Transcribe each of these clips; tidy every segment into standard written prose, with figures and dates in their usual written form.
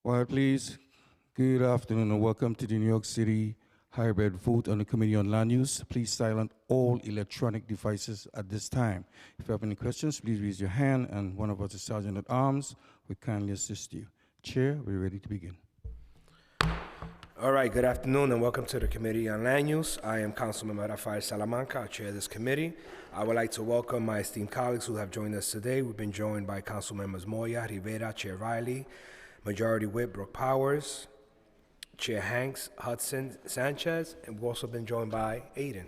Well, please, good afternoon and welcome to the New York City hybrid vote on the Committee on Land Use. Please silence all electronic devices at this time. If you have any questions, please raise your hand and one of us, the Sergeant at Arms, will kindly assist you. Chair, we're ready to begin. All right, good afternoon and welcome to the Committee on Land Use. I am Councilmember Rafael Salamanca, I chair this committee. I would like to welcome my esteemed colleagues who have joined us today. We've been joined by Council Members Moya, Rivera, Chair Riley, Majority Whip Brooke Powers, Chair Hanks, Hudson, Sanchez, and we've also been joined by Aiden.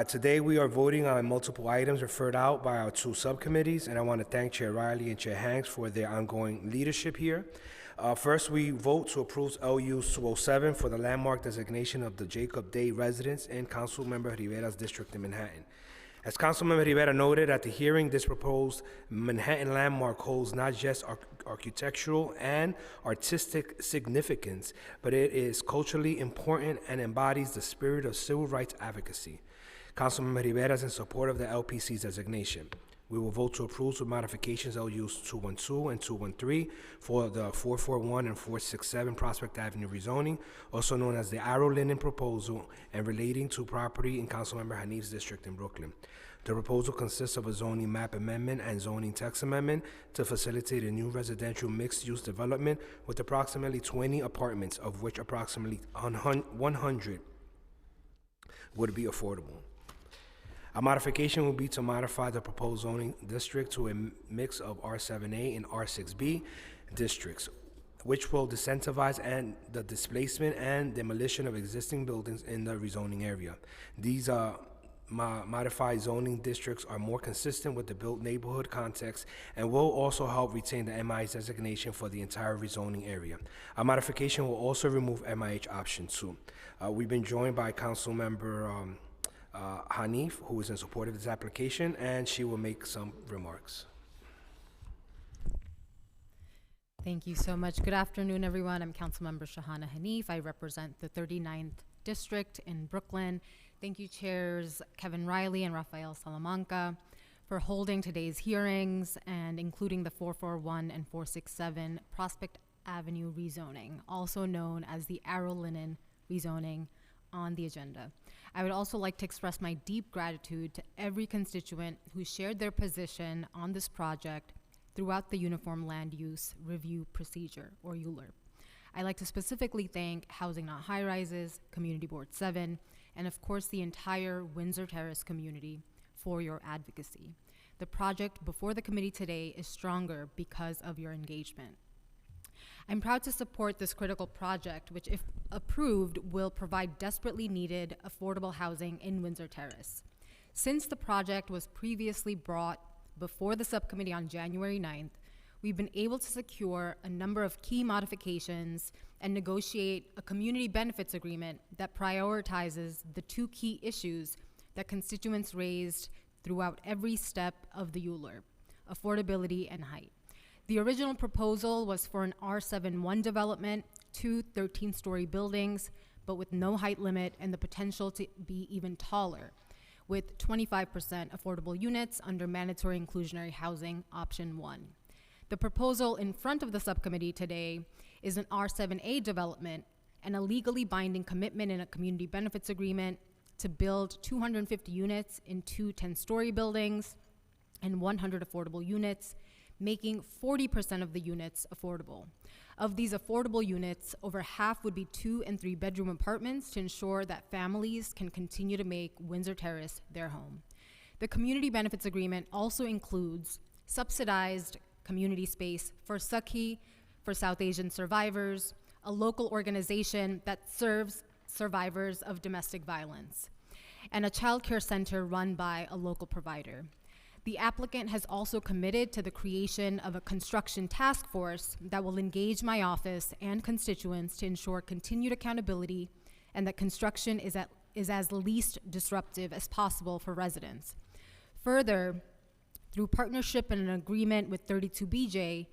Today we are voting on multiple items referred out by our two subcommittees, and I want to thank Chair Riley and Chair Hanks for their ongoing leadership here. First, we vote to approve LU 207 for the landmark designation of the Jacob Day residence in Councilmember Rivera's district in Manhattan. As Councilmember Rivera noted at the hearing, this proposed Manhattan landmark holds not just architectural and artistic significance, but it is culturally important and embodies the spirit of civil rights advocacy. Councilmember Rivera is in support of the LPC's designation. We will vote to approve with modifications LUs 212 and 213 for the 441 and 467 Prospect Avenue rezoning, also known as the Arrow Linen proposal, and relating to property in Councilmember Hanif's district in Brooklyn. The proposal consists of a zoning map amendment and zoning text amendment to facilitate a new residential mixed-use development with approximately 20 apartments, of which approximately 100 would be affordable. A modification will be to modify the proposed zoning district to a mix of R7A and R6B districts, which will disincentivize the displacement and demolition of existing buildings in the rezoning area. These modified zoning districts are more consistent with the built neighborhood context and will also help retain the MIH designation for the entire rezoning area. A modification will also remove MIH option 2. We've been joined by Councilmember Hanif, who is in support of this application, and she will make some remarks. Thank you so much. Good afternoon, everyone. I'm Councilmember Shahana Hanif. I represent the 39th District in Brooklyn. Thank you, Chairs Kevin Riley and Rafael Salamanca, for holding today's hearings and including the 441 and 467 Prospect Avenue rezoning, also known as the Arrow Linen rezoning, on the agenda. I would also like to express my deep gratitude to every constituent who shared their position on this project throughout the Uniform Land Use Review Procedure, or ULURP. I'd like to specifically thank Housing Not High Rises, Community Board 7, and of course the entire Windsor Terrace community for your advocacy. The project before the committee today is stronger because of your engagement. I'm proud to support this critical project, which, if approved, will provide desperately needed affordable housing in Windsor Terrace. Since the project was previously brought before the subcommittee on January 9th, we've been able to secure a number of key modifications and negotiate a community benefits agreement that prioritizes the two key issues that constituents raised throughout every step of the ULURP: affordability and height. The original proposal was for an R71 development, 2 13-story buildings, but with no height limit and the potential to be even taller, with 25% affordable units under mandatory inclusionary housing option 1. The proposal in front of the subcommittee today is an R7A development and a legally binding commitment in a community benefits agreement to build 250 units in 2 10-story buildings and 100 affordable units, making 40% of the units affordable. Of these affordable units, over half would be 2 and 3 bedroom apartments to ensure that families can continue to make Windsor Terrace their home. The community benefits agreement also includes subsidized community space for Sakhi, for South Asian survivors, a local organization that serves survivors of domestic violence, and a child care center run by a local provider. The applicant has also committed to the creation of a construction task force that will engage my office and constituents to ensure continued accountability and that construction is as least disruptive as possible for residents. Further, through partnership and an agreement with 32BJ,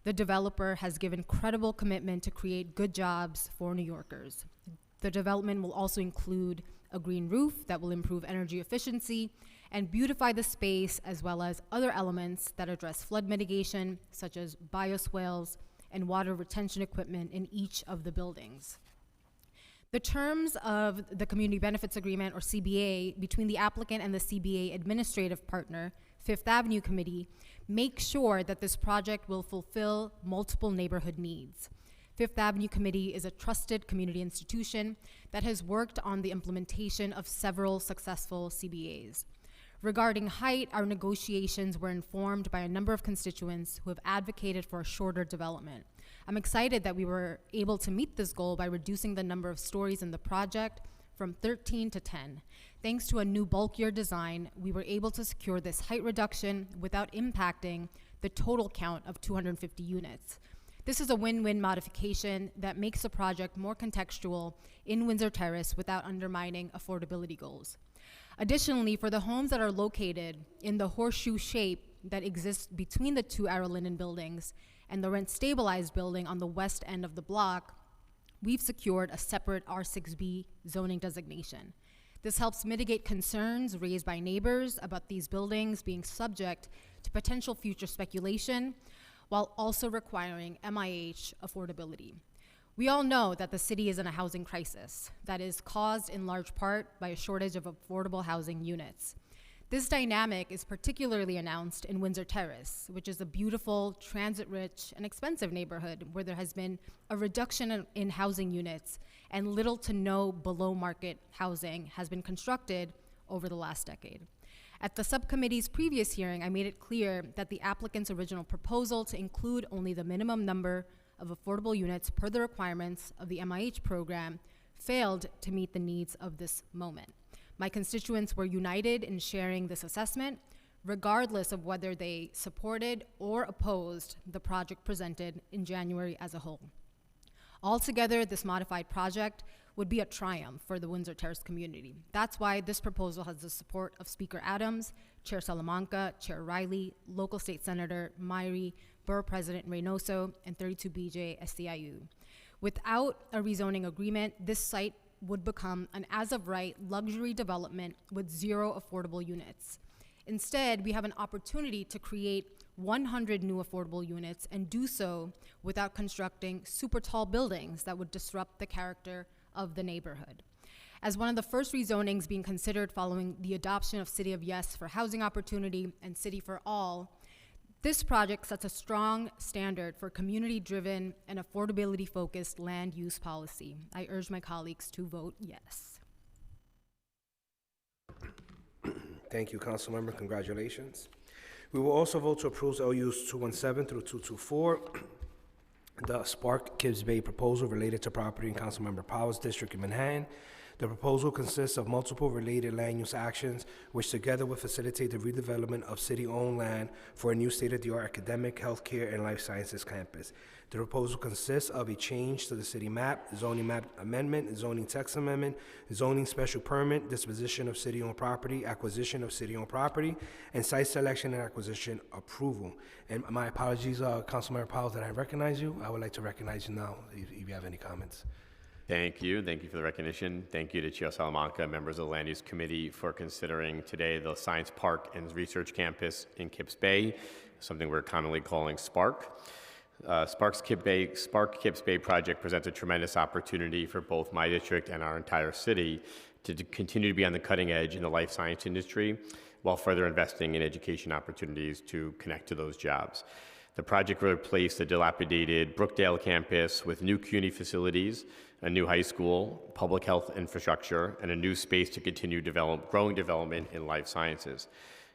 the developer has given credible commitment to create good jobs for New Yorkers. The development will also include a green roof that will improve energy efficiency and beautify the space, as well as other elements that address flood mitigation, such as bioswales and water retention equipment in each of the buildings. The terms of the Community Benefits Agreement, or CBA, between the applicant and the CBA administrative partner, Fifth Avenue Committee, make sure that this project will fulfill multiple neighborhood needs. Fifth Avenue Committee is a trusted community institution that has worked on the implementation of several successful CBAs. Regarding height, our negotiations were informed by a number of constituents who have advocated for a shorter development. I'm excited that we were able to meet this goal by reducing the number of stories in the project from 13 to 10. Thanks to a new bulkier design, we were able to secure this height reduction without impacting the total count of 250 units. This is a win-win modification that makes the project more contextual in Windsor Terrace without undermining affordability goals. Additionally, for the homes that are located in the horseshoe shape that exists between the two Arrow Linden buildings and the rent-stabilized building on the west end of the block, we've secured a separate R6B zoning designation. This helps mitigate concerns raised by neighbors about these buildings being subject to potential future speculation, while also requiring MIH affordability. We all know that the city is in a housing crisis that is caused in large part by a shortage of affordable housing units. This dynamic is particularly announced in Windsor Terrace, which is a beautiful, transit-rich, and expensive neighborhood where there has been a reduction in housing units and little to no below-market housing has been constructed over the last decade. At the subcommittee's previous hearing, I made it clear that the applicant's original proposal to include only the minimum number of affordable units per the requirements of the MIH program failed to meet the needs of this moment. My constituents were united in sharing this assessment, regardless of whether they supported or opposed the project presented in January as a whole. Altogether, this modified project would be a triumph for the Windsor Terrace community. That's why this proposal has the support of Speaker Adams, Chair Salamanca, Chair Riley, local state senator Myrie, Borough President Reynoso, and 32BJ SCIU. Without a rezoning agreement, this site would become an as-of-right luxury development with 0 affordable units. Instead, we have an opportunity to create 100 new affordable units and do so without constructing super tall buildings that would disrupt the character of the neighborhood. As one of the first rezonings being considered following the adoption of City of Yes for housing opportunity and City for All, this project sets a strong standard for community-driven and affordability-focused land use policy. I urge my colleagues to vote yes. Thank you, Councilmember. Congratulations. We will also vote to approve LUs 217 through 224, the Spark Kibbs Bay proposal related to property in Councilmember Powell's district in Manhattan. The proposal consists of multiple related land use actions, which together will facilitate the redevelopment of city-owned land for a new state-of-the-art academic, healthcare, and life sciences campus. The proposal consists of a change to the city map, zoning map amendment, zoning text amendment, zoning special permit, disposition of city-owned property, acquisition of city-owned property, and site selection and acquisition approval. And my apologies, Councilmember Powell, that I recognize you. I would like to recognize you now, if you have any comments. Thank you. Thank you for the recognition. Thank you to Chair Salamanca, members of the Land Use Committee, for considering today the Science Park and Research Campus in Kips Bay, something we're commonly calling SPARK. Spark Kips Bay project presents a tremendous opportunity for both my district and our entire city to continue to be on the cutting edge in the life science industry while further investing in education opportunities to connect to those jobs. The project will replace the dilapidated Brookdale campus with new CUNY facilities, a new high school, public health infrastructure, and a new space to continue growing development in life sciences.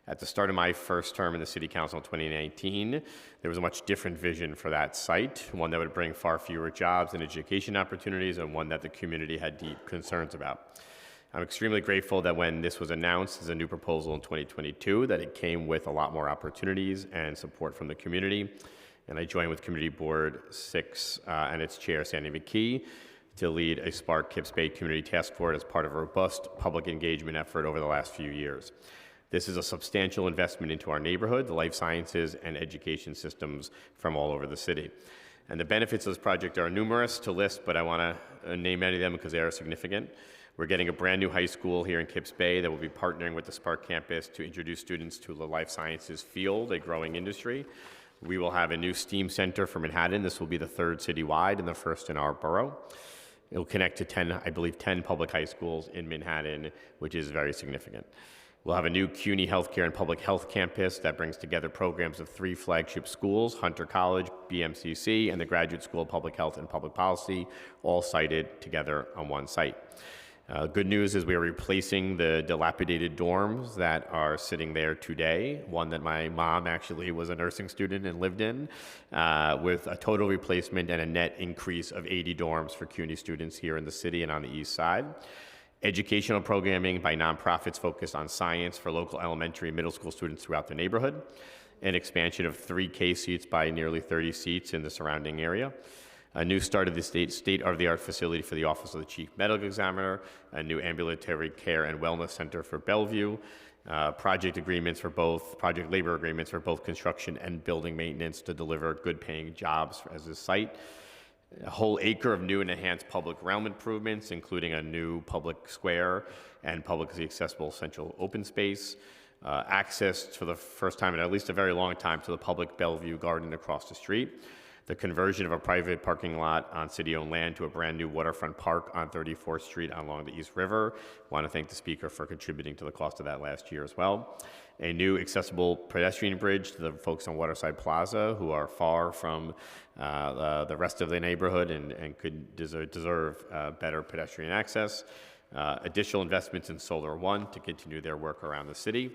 At the start of my first term in the City Council in 2019, there was a much different vision for that site, one that would bring far fewer jobs and education opportunities, and one that the community had deep concerns about. I'm extremely grateful that when this was announced as a new proposal in 2022, that it came with a lot more opportunities and support from the community. And I joined with Community Board 6 and its chair, Sandy McKee, to lead a Spark Kips Bay Community Task Force as part of a robust public engagement effort over the last few years. This is a substantial investment into our neighborhood, the life sciences, and education systems from all over the city. And the benefits of this project are numerous to list, but I want to name many of them because they are significant. We're getting a brand new high school here in Kips Bay that will be partnering with the Spark campus to introduce students to the life sciences field, a growing industry. We will have a new STEAM center for Manhattan. This will be the third citywide and the first in our borough. It will connect to 10, I believe, 10 public high schools in Manhattan, which is very significant. We'll have a new CUNY Healthcare and Public Health campus that brings together programs of 3 flagship schools, Hunter College, BMCC, and the Graduate School of Public Health and Public Policy, all sited together on one site. Good news is we are replacing the dilapidated dorms that are sitting there today, one that my mom actually was a nursing student and lived in, with a total replacement and a net increase of 80 dorms for CUNY students here in the city and on the east side. Educational programming by nonprofits focused on science for local elementary and middle school students throughout the neighborhood. An expansion of 3 K seats by nearly 30 seats in the surrounding area. A new state-of-the-art facility for the Office of the Chief Medical Examiner, a new ambulatory care and wellness center for Bellevue, project labor agreements for both construction and building maintenance to deliver good-paying jobs as a site. A whole acre of new and enhanced public realm improvements, including a new public square and publicly accessible central open space. Access for the first time in at least a very long time to the public Bellevue Garden across the street. The conversion of a private parking lot on city-owned land to a brand new waterfront park on 34th Street along the East River. I want to thank the speaker for contributing to the cost of that last year as well. A new accessible pedestrian bridge to the folks on Waterside Plaza who are far from the rest of the neighborhood and could deserve better pedestrian access. Additional investments in Solar One to continue their work around the city.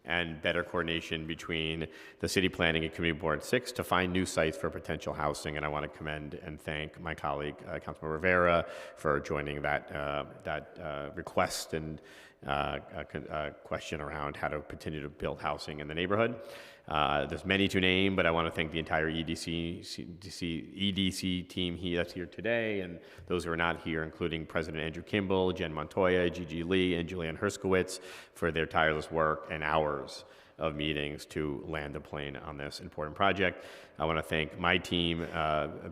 And better coordination between the City Planning and Community Board 6 to find new sites for potential housing. And I want to commend and thank my colleague, Councilman Rivera, for joining that request and question around how to continue to build housing in the neighborhood. There's many to name, but I want to thank the entire EDC team that's here today, and those who are not here, including President Andrew Kimball, Jen Montoya, Gigi Lee, and Julianne Herskowitz, for their tireless work and hours of meetings to land the plane on this important project. I want to thank my team,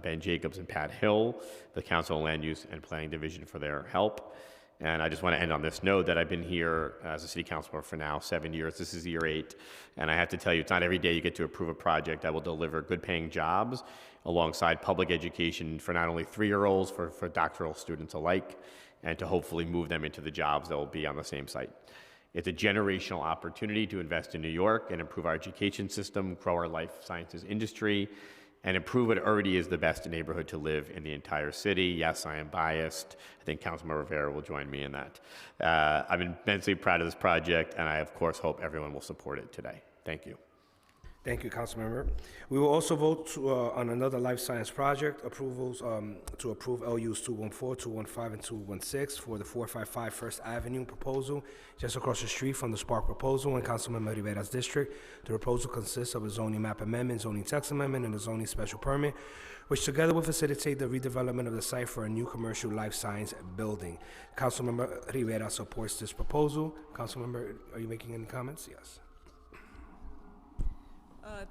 Ben Jacobs and Pat Hill, the Council on Land Use and Planning Division, for their help. And I just want to end on this note that I've been here as a city councilor for now 7 years. This is year 8. And I have to tell you, it's not every day you get to approve a project that will deliver good paying jobs alongside public education for not only 3-year-olds, for doctoral students alike, and to hopefully move them into the jobs that will be on the same site. It's a generational opportunity to invest in New York and improve our education system, grow our life sciences industry, and improve what already is the best neighborhood to live in the entire city. Yes, I am biased. I think Councilman Rivera will join me in that. I'm immensely proud of this project, and I, of course, hope everyone will support it today. Thank you. Thank you, Councilmember. We will also vote on another life science project, approvals to approve LUs 214, 215, and 216 for the 455 First Avenue proposal, just across the street from the Spark proposal in Councilmember Rivera's district. The proposal consists of a zoning map amendment, zoning text amendment, and a zoning special permit, which together will facilitate the redevelopment of the site for a new commercial life science building. Councilmember Rivera supports this proposal. Councilmember, are you making any comments? Yes.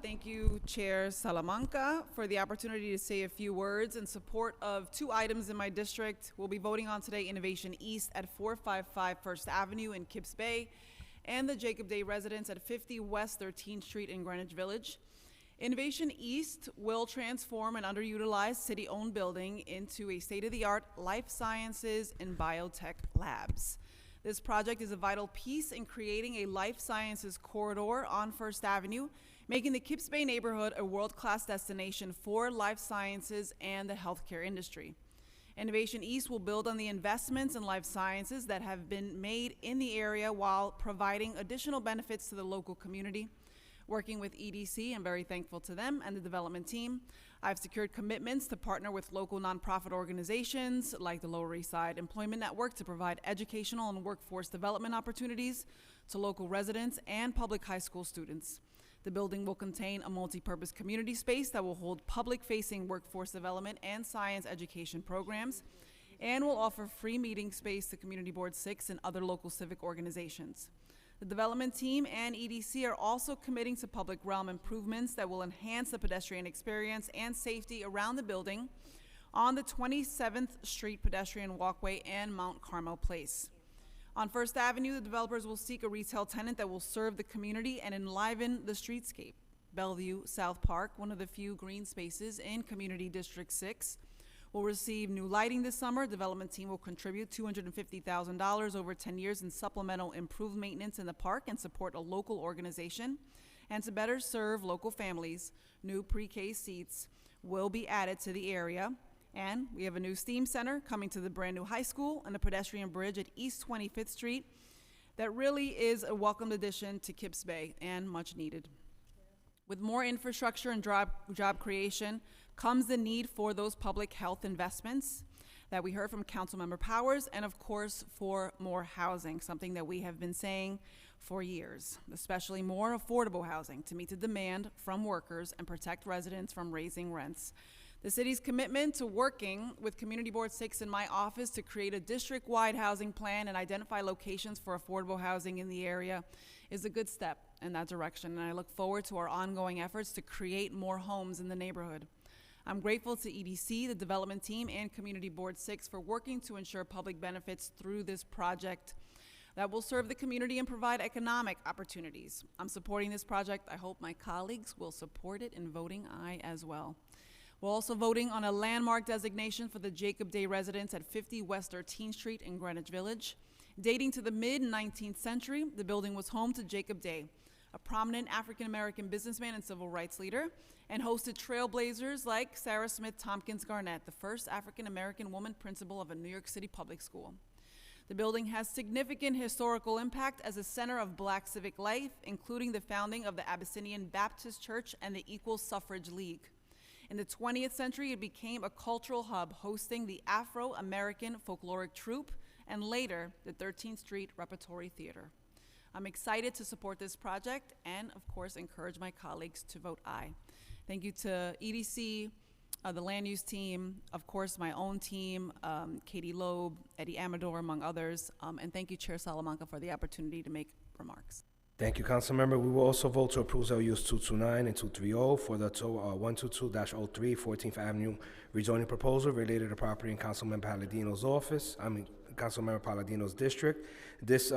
Thank you, Chair Salamanca, for the opportunity to say a few words in support of 2 items in my district. We'll be voting on today Innovation East at 455 First Avenue in Kips Bay and the Jacob Day residence at 50 West 13th Street in Greenwich Village. Innovation East will transform an underutilized city-owned building into a state-of-the-art life sciences and biotech labs. This project is a vital piece in creating a life sciences corridor on First Avenue, making the Kips Bay neighborhood a world-class destination for life sciences and the healthcare industry. Innovation East will build on the investments in life sciences that have been made in the area while providing additional benefits to the local community. Working with EDC, I'm very thankful to them and the development team. I've secured commitments to partner with local nonprofit organizations like the Lower East Side Employment Network to provide educational and workforce development opportunities to local residents and public high school students. The building will contain a multi-purpose community space that will hold public-facing workforce development and science education programs, and will offer free meeting space to Community Board 6 and other local civic organizations. The development team and EDC are also committing to public realm improvements that will enhance the pedestrian experience and safety around the building on the 27th Street pedestrian walkway and Mount Carmel Place. On First Avenue, the developers will seek a retail tenant that will serve the community and enliven the streetscape. Bellevue South Park, one of the few green spaces in Community District 6, will receive new lighting this summer. Development team will contribute $250,000 over 10 years in supplemental improved maintenance in the park and support a local organization. And to better serve local families, new pre-K seats will be added to the area. And we have a new STEAM center coming to the brand new high school and a pedestrian bridge at East 25th Street that really is a welcomed addition to Kips Bay and much needed. With more infrastructure and job creation comes the need for those public health investments that we heard from Councilmember Powers, and of course for more housing, something that we have been saying for years, especially more affordable housing to meet the demand from workers and protect residents from raising rents. The city's commitment to working with Community Board 6 in my office to create a district-wide housing plan and identify locations for affordable housing in the area is a good step in that direction, and I look forward to our ongoing efforts to create more homes in the neighborhood. I'm grateful to EDC, the development team, and Community Board 6 for working to ensure public benefits through this project that will serve the community and provide economic opportunities. I'm supporting this project. I hope my colleagues will support it in voting aye as well. We're also voting on a landmark designation for the Jacob Day residence at 50 West 13th Street in Greenwich Village. Dating to the mid-19th century, the building was home to Jacob Day, a prominent African-American businessman and civil rights leader, and hosted trailblazers like Sarah Smith Tompkins Garnett, the first African-American woman principal of a New York City public school. The building has significant historical impact as a center of Black civic life, including the founding of the Abyssinian Baptist Church and the Equal Suffrage League. In the 20th century, it became a cultural hub, hosting the Afro-American Folkloric Troupe and later the 13th Street Repertory Theater. I'm excited to support this project and, of course, encourage my colleagues to vote aye. Thank you to EDC, the land use team, of course, my own team, Katie Loeb, Eddie Amador, among others, and thank you, Chair Salamanca, for the opportunity to make remarks. Thank you, Councilmember. We will also vote to approve LUs 229 and 230 for the 122-03 14th Avenue rezoning proposal related to property in Councilmember Palladino's Councilmember Palladino's district. This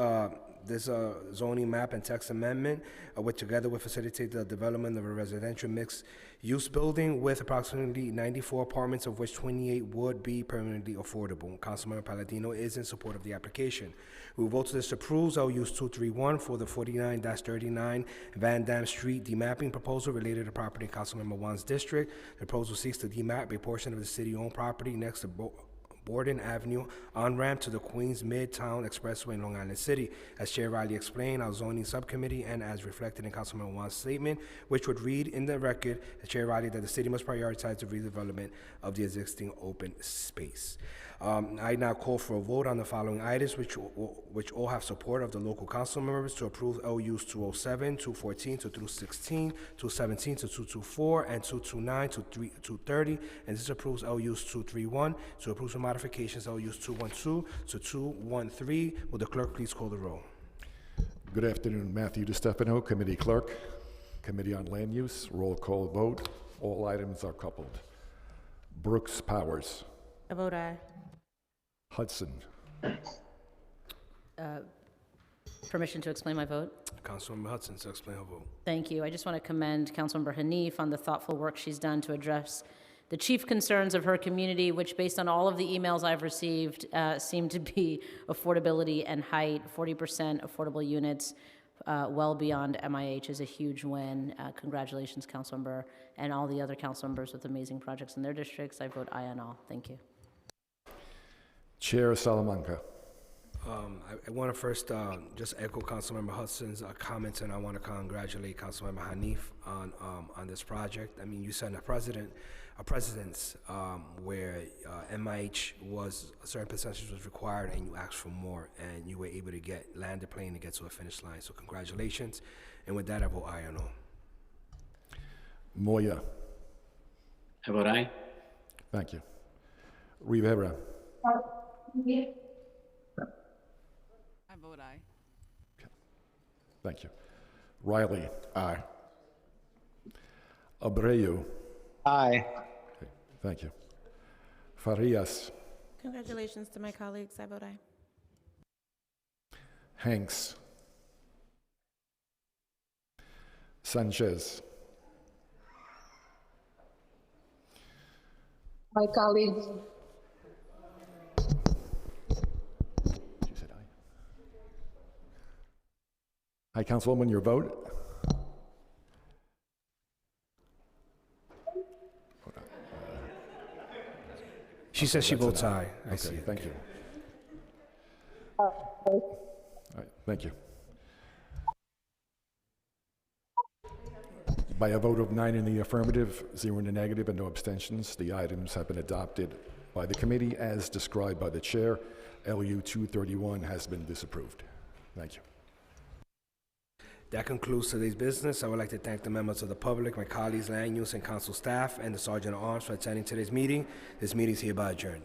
zoning map and text amendment, which together will facilitate the development of a residential mixed-use building with approximately 94 apartments, of which 28 would be permanently affordable. Councilmember Palladino is in support of the application. We will vote to disapprove LUs 231 for the 49-39 Van Dam Street demapping proposal related to property in Councilmember Wan's district. The proposal seeks to demap a portion of the city-owned property next to Borden Avenue on-ramp to the Queens Midtown Expressway in Long Island City. As Chair Riley explained, our zoning subcommittee, and as reflected in Councilman Wan's statement, which would read in the record, Chair Riley, that the city must prioritize the redevelopment of the existing open space. I now call for a vote on the following items, which all have support of the local council members, to approve LUs 207, 214 to 216, 217 to 224, and 229 to 230, and this approves LUs 231 to approve some modifications LUs 212 to 213. Will the clerk please call the roll? Good afternoon, Matthew DiStefano, Committee Clerk, Committee on Land Use, roll call vote. All items are coupled. Brooks Powers. I vote aye. Hudson. Permission to explain my vote? Councilmember Hudson to explain her vote. Thank you. I just want to commend Councilmember Hanif on the thoughtful work she's done to address the chief concerns of her community, which, based on all of the emails I've received, seem to be affordability and height. 40% affordable units, well beyond MIH, is a huge win. Congratulations, Councilmember, and all the other council members with amazing projects in their districts. I vote aye on all. Thank you. Chair Salamanca. I want to first just echo Councilmember Hudson's comments, and I want to congratulate Councilmember Hanif on this project. I mean, you set a precedence where MIH was a certain percentage was required, and you asked for more, and you were able to land the plane and get to a finish line. So congratulations. And with that, I vote aye on all. Moya. I vote aye. Thank you. Rivera. I vote aye. Thank you. Riley. Aye. Abreu. Aye. Okay, thank you. Farias. Congratulations to my colleagues. I vote aye. Hanks. Sanchez. my colleagues. She said aye. Hi, Councilwoman, your vote? She says she That's an votes aye. I Okay, see. thank you. All right, thank you. By a vote of 9 in the affirmative, 0 in the negative, and no abstentions, the items have been adopted by the committee as described by the chair. LU 231 has been disapproved. Thank you. That concludes today's business. I would like to thank the members of the public, my colleagues, land use and council staff, and the Sergeant at Arms for attending today's meeting. This meeting is hereby adjourned.